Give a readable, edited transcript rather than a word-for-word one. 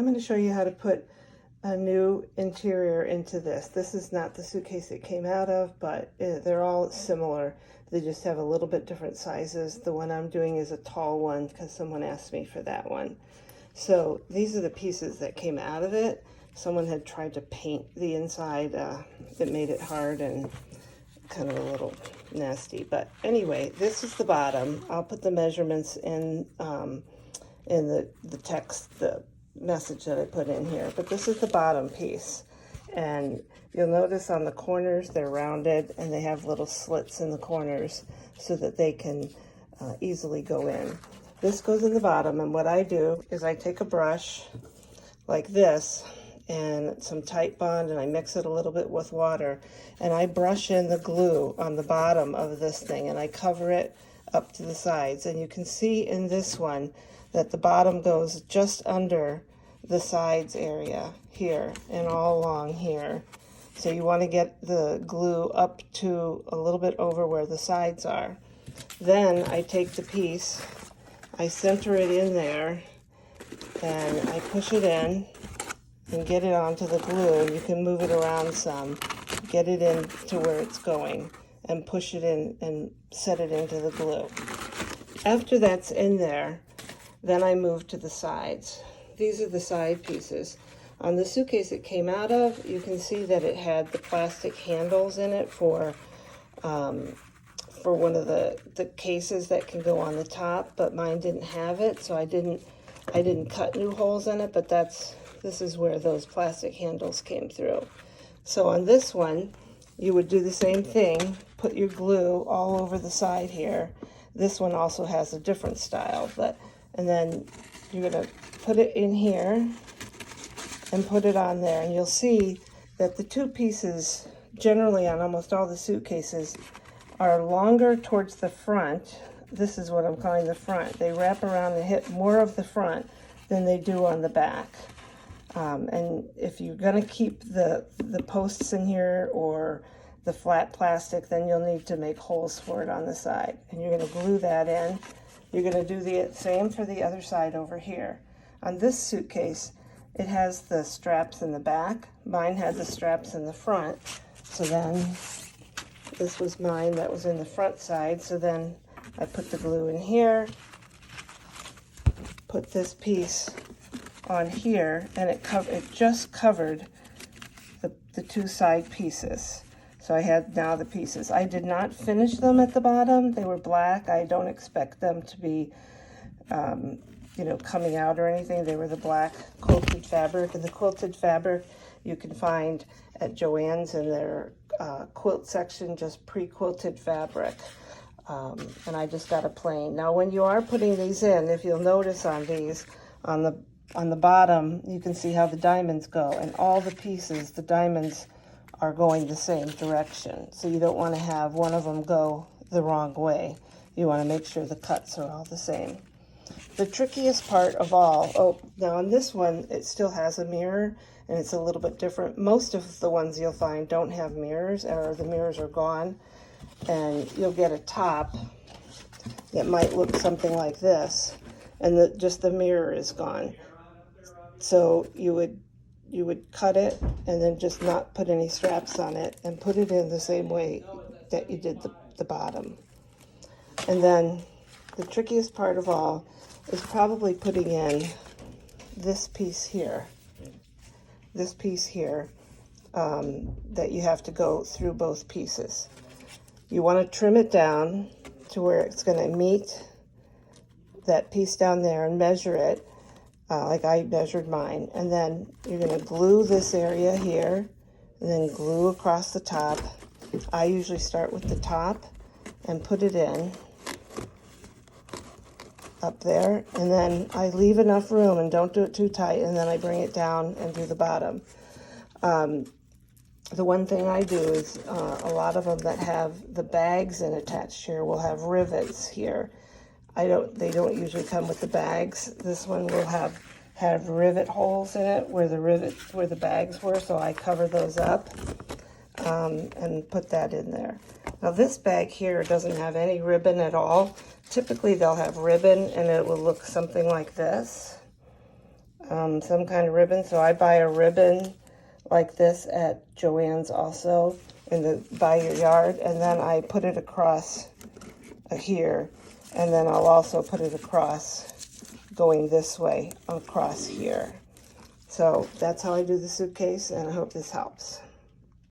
I'm going to show you how to put a new interior into this. This is not the suitcase it came out of, but they're all similar. They just have a little bit different sizes. The one I'm doing is a tall one because someone asked me for that one. So these are the pieces that came out of it. Someone had tried to paint the inside. It made it hard and kind of a little nasty. But anyway, this is the bottom. I'll put the measurements in the text, the message that I put in here. But this is the bottom piece. And you'll notice on the corners they're rounded and they have little slits in the corners so that they can easily go in. This goes in the bottom, and what I do is I take a brush like this and some Titebond, and I mix it a little bit with water, and I brush in the glue on the bottom of this thing, and I cover it up to the sides. And you can see in this one that the bottom goes just under the sides area here and all along here. So you want to get the glue up to a little bit over where the sides are. Then I take the piece, I center it in there, and I push it in and get it onto the glue. You can move it around some, get it in to where it's going, and push it in and set it into the glue. After that's in there, then I move to the sides. These are the side pieces. On the suitcase it came out of, you can see that it had the plastic handles in it for one of the cases that can go on the top, but mine didn't have it, so I didn't cut new holes in it, but this is where those plastic handles came through. So on this one, you would do the same thing, put your glue all over the side here. This one also has a different style, and then you're gonna put it in here and put it on there, and you'll see that the two pieces, generally on almost all the suitcases, are longer towards the front. This is what I'm calling the front. They wrap around and hit more of the front than they do on the back. And if you're gonna keep the posts in here or the flat plastic, then you'll need to make holes for it on the side. And you're gonna glue that in. You're gonna do the same for the other side over here. On this suitcase, it has the straps in the back. Mine had the straps in the front. So then, this was mine that was in the front side. So then I put the glue in here, put this piece on here, and it just covered the two side pieces. So I had now the pieces. I did not finish them at the bottom. They were black. I don't expect them to be coming out or anything. They were the black quilted fabric, and the quilted fabric you can find at Joann's in their quilt section, just pre-quilted fabric. And I just got a plain. Now when you are putting these in, if you'll notice on these, on the bottom, you can see how the diamonds go, and all the pieces, the diamonds are going the same direction. So you don't want to have one of them go the wrong way. You want to make sure the cuts are all the same. The trickiest part of all, now on this one, it still has a mirror, and it's a little bit different. Most of the ones you'll find don't have mirrors, or the mirrors are gone, and you'll get a top that might look something like this, and just the mirror is gone. So you would cut it and then just not put any straps on it and put it in the same way that you did the bottom. And then the trickiest part of all is probably putting in this piece here. This piece here that you have to go through both pieces. You want to trim it down to where it's going to meet that piece down there and measure it like I measured mine. And then you're going to glue this area here and then glue across the top. I usually start with the top and put it in up there, and then I leave enough room and don't do it too tight, and then I bring it down and do the bottom. The one thing I do is a lot of them that have the bags in attached here will have rivets here. They don't usually come with the bags. This one will have rivet holes in it where the bags were, so I cover those up and put that in there. Now this bag here doesn't have any ribbon at all. Typically they'll have ribbon and it will look something like this. some kind of ribbon. So I buy a ribbon like this at Joann's also in the Buy Your Yard, and then I put it across here, and then I'll also put it across going this way across here. So that's how I do the suitcase, and I hope this helps.